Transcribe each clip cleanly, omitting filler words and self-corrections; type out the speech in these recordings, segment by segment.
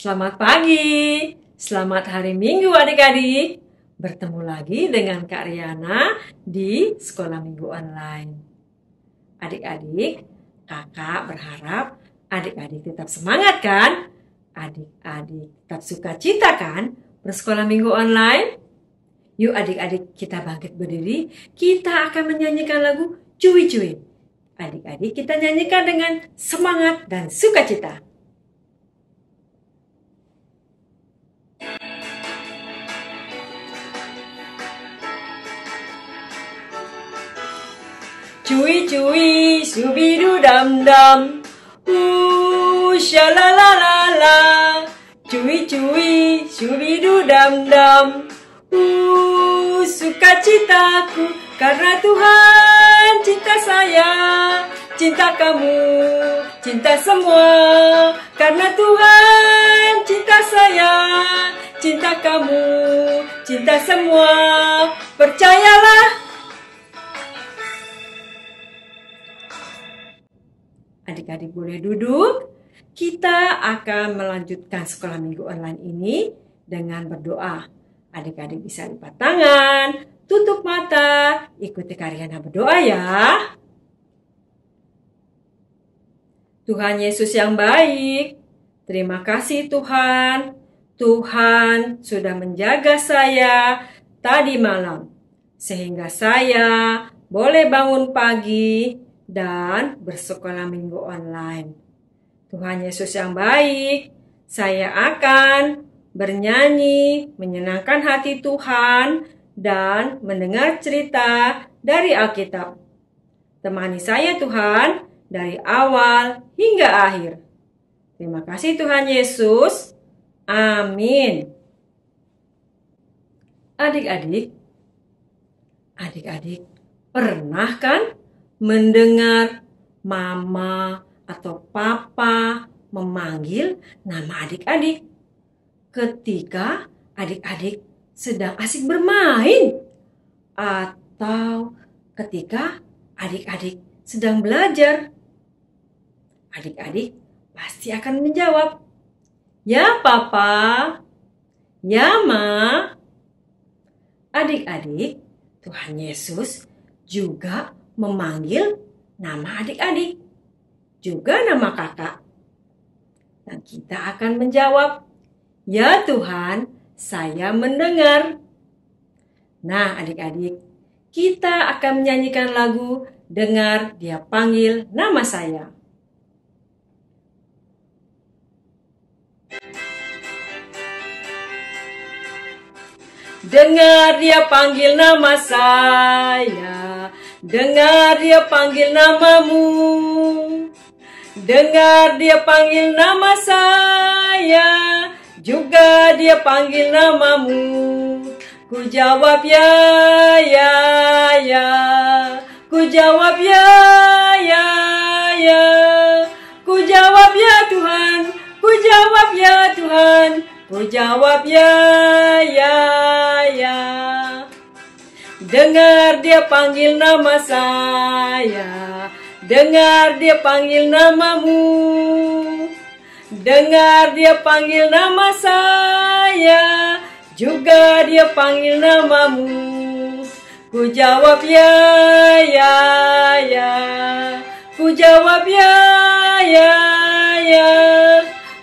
Selamat pagi, selamat hari Minggu adik-adik. Bertemu lagi dengan Kak Riana di Sekolah Minggu Online. Adik-adik, kakak berharap adik-adik tetap semangat kan? Adik-adik tetap sukacita kan bersekolah Minggu Online? Yuk adik-adik kita bangkit berdiri, kita akan menyanyikan lagu Cuy-Cuy. Adik-adik kita nyanyikan dengan semangat dan sukacita. Cuy-cuy, subidu dam-dam, shalalalala. Cuy-cuy, subidu dam-dam, sukacitaku karena Tuhan cinta saya, cinta kamu, cinta semua. Karena Tuhan cinta saya, cinta kamu, cinta semua. Percayalah. Adik-adik boleh duduk. Kita akan melanjutkan sekolah minggu online ini dengan berdoa. Adik-adik bisa lipat tangan, tutup mata, ikuti Kak Riana berdoa ya. Tuhan Yesus yang baik, terima kasih Tuhan. Tuhan sudah menjaga saya tadi malam, sehingga saya boleh bangun pagi dan bersekolah minggu online. Tuhan Yesus yang baik, saya akan bernyanyi menyenangkan hati Tuhan dan mendengar cerita dari Alkitab. Temani saya Tuhan dari awal hingga akhir. Terima kasih Tuhan Yesus. Amin. Adik-adik pernah kan mendengar mama atau papa memanggil nama adik-adik ketika adik-adik sedang asik bermain atau ketika adik-adik sedang belajar? Adik-adik pasti akan menjawab, "Ya papa, ya ma." Adik-adik, Tuhan Yesus juga memanggil nama adik-adik, juga nama kakak. Dan kita akan menjawab, "Ya Tuhan, saya mendengar." Nah adik-adik, kita akan menyanyikan lagu Dengar Dia Panggil Nama Saya. Dengar Dia panggil nama saya, dengar Dia panggil namamu. Dengar Dia panggil nama saya, juga Dia panggil namamu. Ku jawab ya, ya, ya. Ku jawab ya, ya, ya. Ku jawab ya Tuhan, ku jawab ya Tuhan. Ku jawab ya, ya, ya. Dengar Dia panggil nama saya, dengar Dia panggil namamu. Dengar Dia panggil nama saya, juga Dia panggil namamu. Ku jawab ya, ya, ya. Ku jawab ya, ya, ya.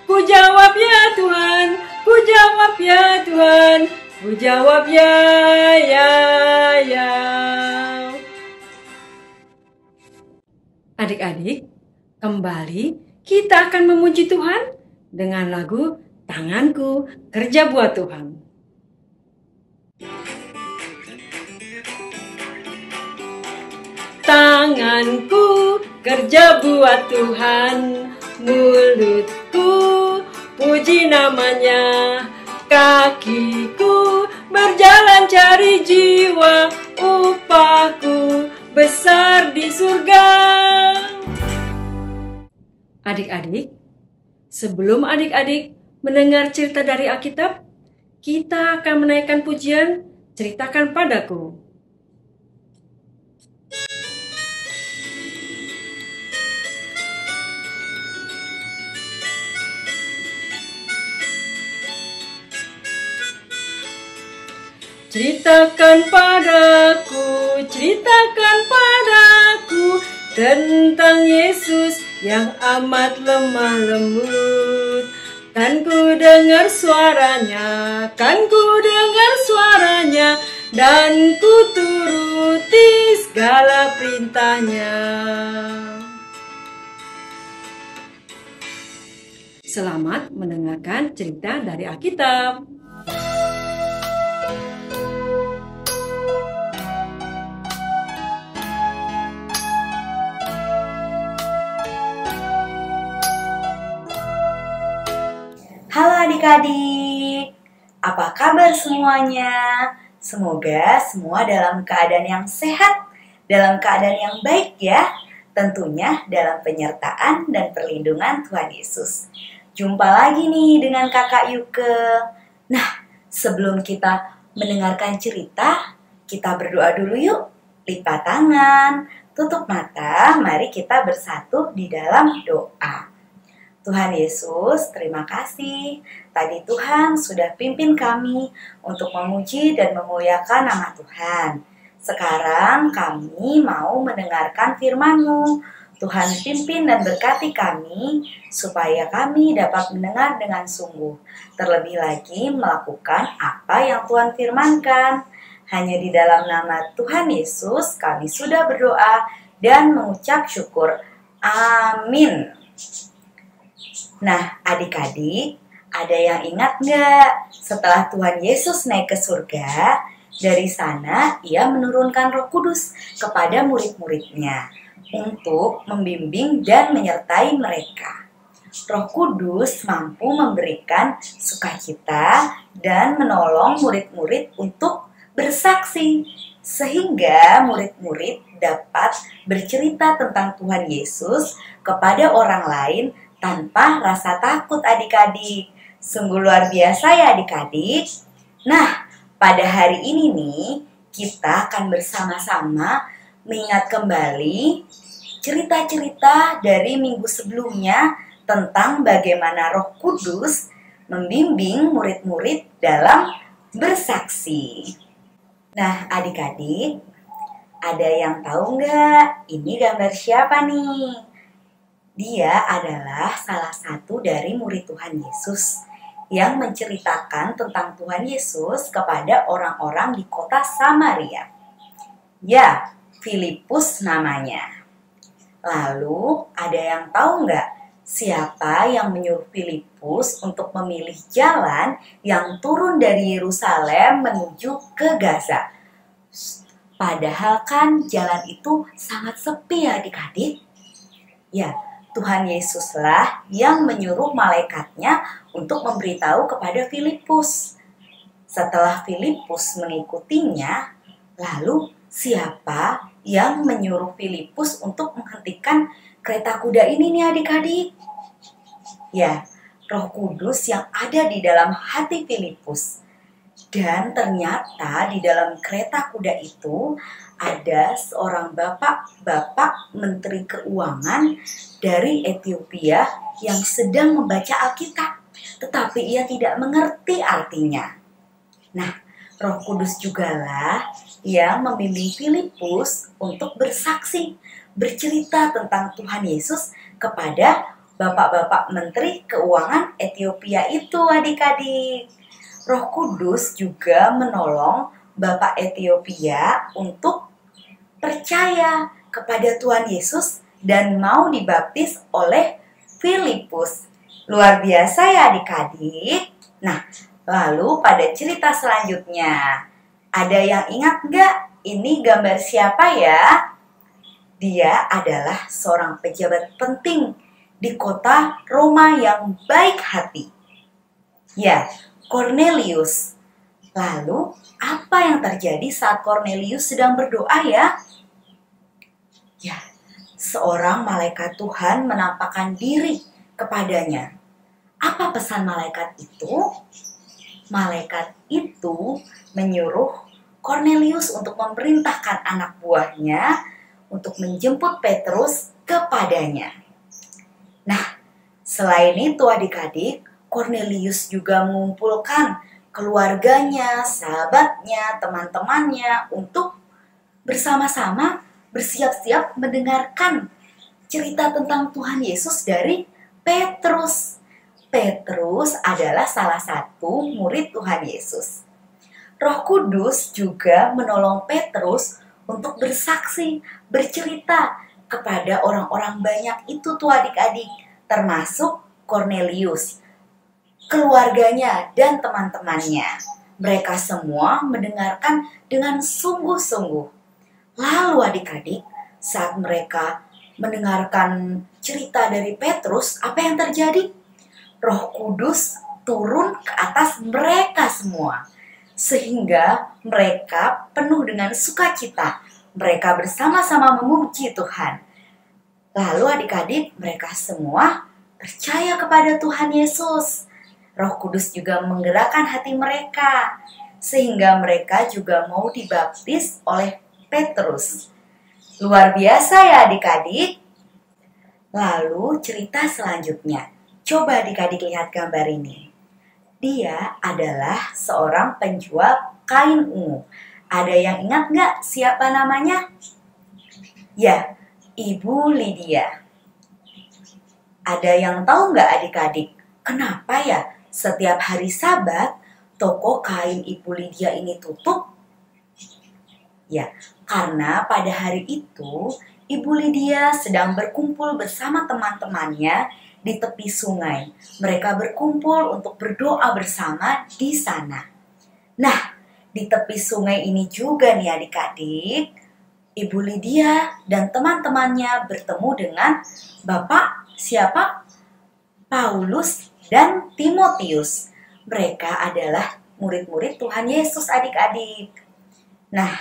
Ku jawab ya Tuhan, ku jawab ya Tuhan. Ku jawab ya, ya, ya. Adik-adik, kembali kita akan memuji Tuhan dengan lagu Tanganku Kerja Buat Tuhan. Tanganku kerja buat Tuhan, mulutku puji namanya, kakiku berjalan cari jiwa, upahku besar di surga. Adik-adik, sebelum adik-adik mendengar cerita dari Alkitab, kita akan menaikkan pujian Ceritakan Padaku. ceritakan padaku tentang Yesus yang amat lemah lembut. Kan ku dengar suaranya, dan ku turuti segala perintahnya. Selamat mendengarkan cerita dari Alkitab. Halo adik-adik, apa kabar semuanya? Semoga semua dalam keadaan yang sehat, dalam keadaan yang baik ya. Tentunya dalam penyertaan dan perlindungan Tuhan Yesus. Jumpa lagi nih dengan Kakak Yuke. Nah, sebelum kita mendengarkan cerita, kita berdoa dulu yuk. Lipat tangan, tutup mata, mari kita bersatu di dalam doa. Tuhan Yesus, terima kasih. Tadi Tuhan sudah pimpin kami untuk memuji dan memuliakan nama Tuhan. Sekarang kami mau mendengarkan firman-Mu. Tuhan pimpin dan berkati kami supaya kami dapat mendengar dengan sungguh. Terlebih lagi melakukan apa yang Tuhan firmankan. Hanya di dalam nama Tuhan Yesus kami sudah berdoa dan mengucap syukur. Amin. Nah, adik-adik, ada yang ingat nggak? Setelah Tuhan Yesus naik ke surga, dari sana ia menurunkan Roh Kudus kepada murid-muridnya untuk membimbing dan menyertai mereka. Roh Kudus mampu memberikan sukacita dan menolong murid-murid untuk bersaksi, sehingga murid-murid dapat bercerita tentang Tuhan Yesus kepada orang lain tanpa rasa takut adik-adik. Sungguh luar biasa ya adik-adik. Nah, pada hari ini nih, kita akan bersama-sama mengingat kembali cerita-cerita dari minggu sebelumnya tentang bagaimana Roh Kudus membimbing murid-murid dalam bersaksi. Nah, adik-adik, ada yang tahu nggak ini gambar siapa nih? Dia adalah salah satu dari murid Tuhan Yesus yang menceritakan tentang Tuhan Yesus kepada orang-orang di kota Samaria. Ya, Filipus namanya. Lalu, ada yang tahu nggak siapa yang menyuruh Filipus untuk memilih jalan yang turun dari Yerusalem menuju ke Gaza? Padahal kan jalan itu sangat sepi ya adik-adik. Ya, Tuhan Yesuslah yang menyuruh malaikatnya untuk memberitahu kepada Filipus. Setelah Filipus mengikutinya, lalu siapa yang menyuruh Filipus untuk menghentikan kereta kuda ini nih adik-adik? Ya, Roh Kudus yang ada di dalam hati Filipus. Dan ternyata di dalam kereta kuda itu ada seorang bapak menteri keuangan dari Ethiopia yang sedang membaca Alkitab, tetapi ia tidak mengerti artinya. Nah, Roh Kudus jugalah yang membimbing Filipus untuk bersaksi, bercerita tentang Tuhan Yesus kepada bapak-bapak menteri keuangan Ethiopia itu adik-adik. Roh Kudus juga menolong Bapak Ethiopia untuk percaya kepada Tuhan Yesus dan mau dibaptis oleh Filipus. Luar biasa ya adik-adik. Nah, lalu pada cerita selanjutnya, ada yang ingat nggak ini gambar siapa ya? Dia adalah seorang pejabat penting di kota Roma yang baik hati. Ya, Cornelius. Lalu, apa yang terjadi saat Cornelius sedang berdoa ya? Ya, seorang malaikat Tuhan menampakkan diri kepadanya. Apa pesan malaikat itu? Malaikat itu menyuruh Cornelius untuk memerintahkan anak buahnya untuk menjemput Petrus kepadanya. Nah, selain itu adik-adik, Cornelius juga mengumpulkan keluarganya, sahabatnya, teman-temannya untuk bersama-sama bersiap-siap mendengarkan cerita tentang Tuhan Yesus dari Petrus. Petrus adalah salah satu murid Tuhan Yesus. Roh Kudus juga menolong Petrus untuk bersaksi, bercerita kepada orang-orang banyak itu tuh adik-adik, termasuk Cornelius, keluarganya dan teman-temannya. Mereka semua mendengarkan dengan sungguh-sungguh. Lalu adik-adik, saat mereka mendengarkan cerita dari Petrus, apa yang terjadi? Roh Kudus turun ke atas mereka semua, sehingga mereka penuh dengan sukacita. Mereka bersama-sama memuji Tuhan. Lalu adik-adik, mereka semua percaya kepada Tuhan Yesus. Roh Kudus juga menggerakkan hati mereka, sehingga mereka juga mau dibaptis oleh Petrus. Luar biasa ya adik-adik. Lalu cerita selanjutnya. Coba adik-adik lihat gambar ini. Dia adalah seorang penjual kain ungu. Ada yang ingat nggak siapa namanya? Ya, Ibu Lydia. Ada yang tahu nggak adik-adik? Kenapa ya setiap hari Sabat toko kain Ibu Lydia ini tutup? Ya, karena pada hari itu Ibu Lydia sedang berkumpul bersama teman-temannya di tepi sungai. Mereka berkumpul untuk berdoa bersama di sana. Nah, di tepi sungai ini juga nih adik-adik, Ibu Lydia dan teman-temannya bertemu dengan Bapak siapa? Paulus dan Timotius. Mereka adalah murid-murid Tuhan Yesus adik-adik. Nah,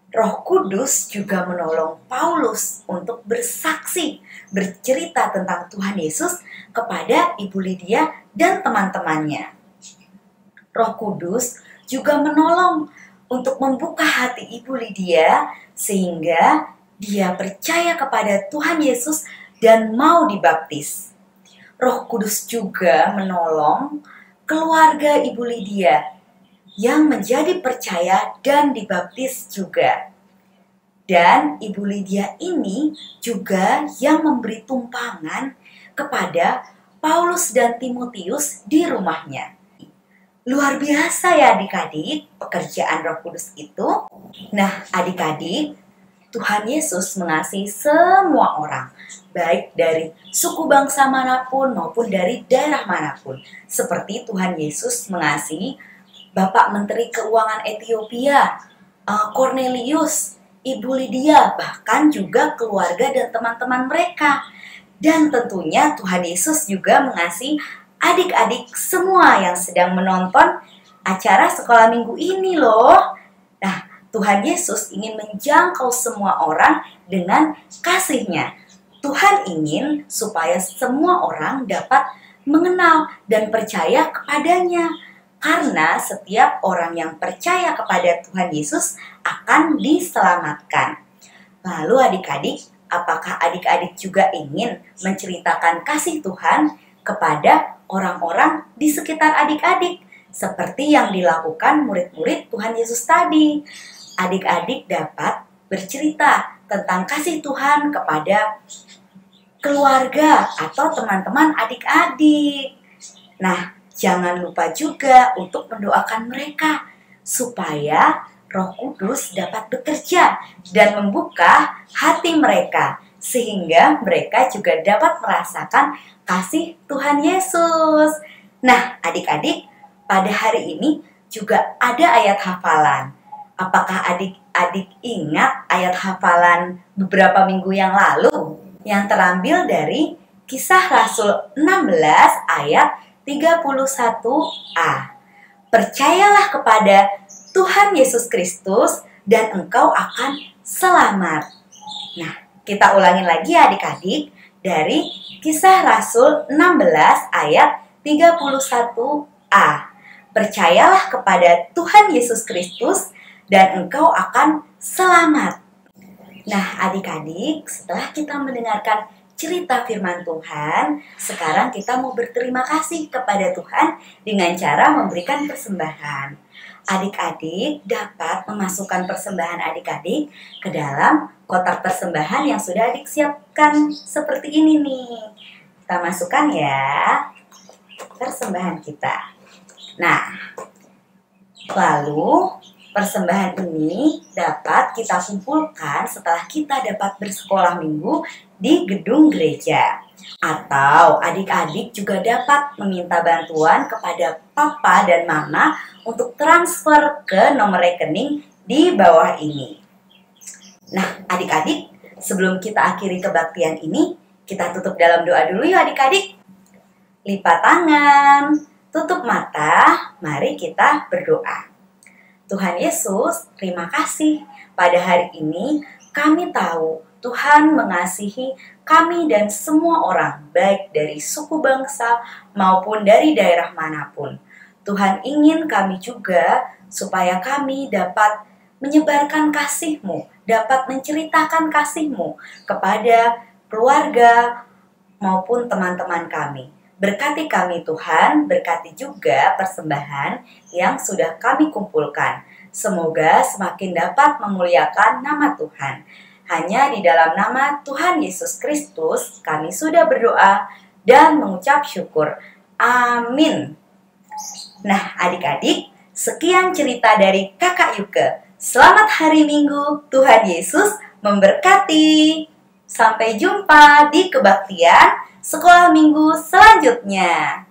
Roh Kudus juga menolong Paulus untuk bersaksi, bercerita tentang Tuhan Yesus kepada Ibu Lydia dan teman-temannya. Roh Kudus juga menolong untuk membuka hati Ibu Lydia sehingga dia percaya kepada Tuhan Yesus dan mau dibaptis. Roh Kudus juga menolong keluarga Ibu Lydia yang menjadi percaya dan dibaptis juga. Dan Ibu Lydia ini juga yang memberi tumpangan kepada Paulus dan Timotius di rumahnya. Luar biasa ya adik-adik pekerjaan Roh Kudus itu. Nah adik-adik, Tuhan Yesus mengasihi semua orang, baik dari suku bangsa manapun maupun dari daerah manapun. Seperti Tuhan Yesus mengasihi Bapak Menteri Keuangan Ethiopia, Cornelius, Ibu Lydia, bahkan juga keluarga dan teman-teman mereka. Dan tentunya Tuhan Yesus juga mengasihi adik-adik semua yang sedang menonton acara sekolah minggu ini loh. Nah, Tuhan Yesus ingin menjangkau semua orang dengan kasih-Nya. Tuhan ingin supaya semua orang dapat mengenal dan percaya kepadanya. Karena setiap orang yang percaya kepada Tuhan Yesus akan diselamatkan. Lalu adik-adik, apakah adik-adik juga ingin menceritakan kasih Tuhan kepada orang-orang di sekitar adik-adik? Seperti yang dilakukan murid-murid Tuhan Yesus tadi. Adik-adik dapat bercerita tentang kasih Tuhan kepada keluarga atau teman-teman adik-adik. Nah, jangan lupa juga untuk mendoakan mereka supaya Roh Kudus dapat bekerja dan membuka hati mereka sehingga mereka juga dapat merasakan kasih Tuhan Yesus. Nah, adik-adik, pada hari ini juga ada ayat hafalan. Apakah adik-adik ingat ayat hafalan beberapa minggu yang lalu yang terambil dari Kisah Rasul 16 ayat 31a. Percayalah kepada Tuhan Yesus Kristus dan engkau akan selamat. Nah, kita ulangi lagi ya adik-adik dari Kisah Rasul 16 ayat 31a. Percayalah kepada Tuhan Yesus Kristus dan engkau akan selamat. Nah, adik-adik, setelah kita mendengarkan cerita firman Tuhan, sekarang kita mau berterima kasih kepada Tuhan dengan cara memberikan persembahan. Adik-adik dapat memasukkan persembahan adik-adik ke dalam kotak persembahan yang sudah adik siapkan seperti ini nih. Kita masukkan ya persembahan kita. Nah, lalu persembahan ini dapat kita kumpulkan setelah kita dapat bersekolah minggu di gedung gereja. Atau adik-adik juga dapat meminta bantuan kepada papa dan mama untuk transfer ke nomor rekening di bawah ini. Nah, adik-adik, sebelum kita akhiri kebaktian ini, kita tutup dalam doa dulu ya adik-adik. Lipat tangan, tutup mata, mari kita berdoa. Tuhan Yesus, terima kasih. Pada hari ini kami tahu Tuhan mengasihi kami dan semua orang, baik dari suku bangsa maupun dari daerah manapun. Tuhan ingin kami juga supaya kami dapat menyebarkan kasih-Mu, dapat menceritakan kasih-Mu kepada keluarga maupun teman-teman kami. Berkati kami Tuhan, berkati juga persembahan yang sudah kami kumpulkan. Semoga semakin dapat memuliakan nama Tuhan. Hanya di dalam nama Tuhan Yesus Kristus kami sudah berdoa dan mengucap syukur. Amin. Nah adik-adik, sekian cerita dari Kakak Yuke. Selamat hari Minggu, Tuhan Yesus memberkati. Sampai jumpa di kebaktian sekolah minggu selanjutnya.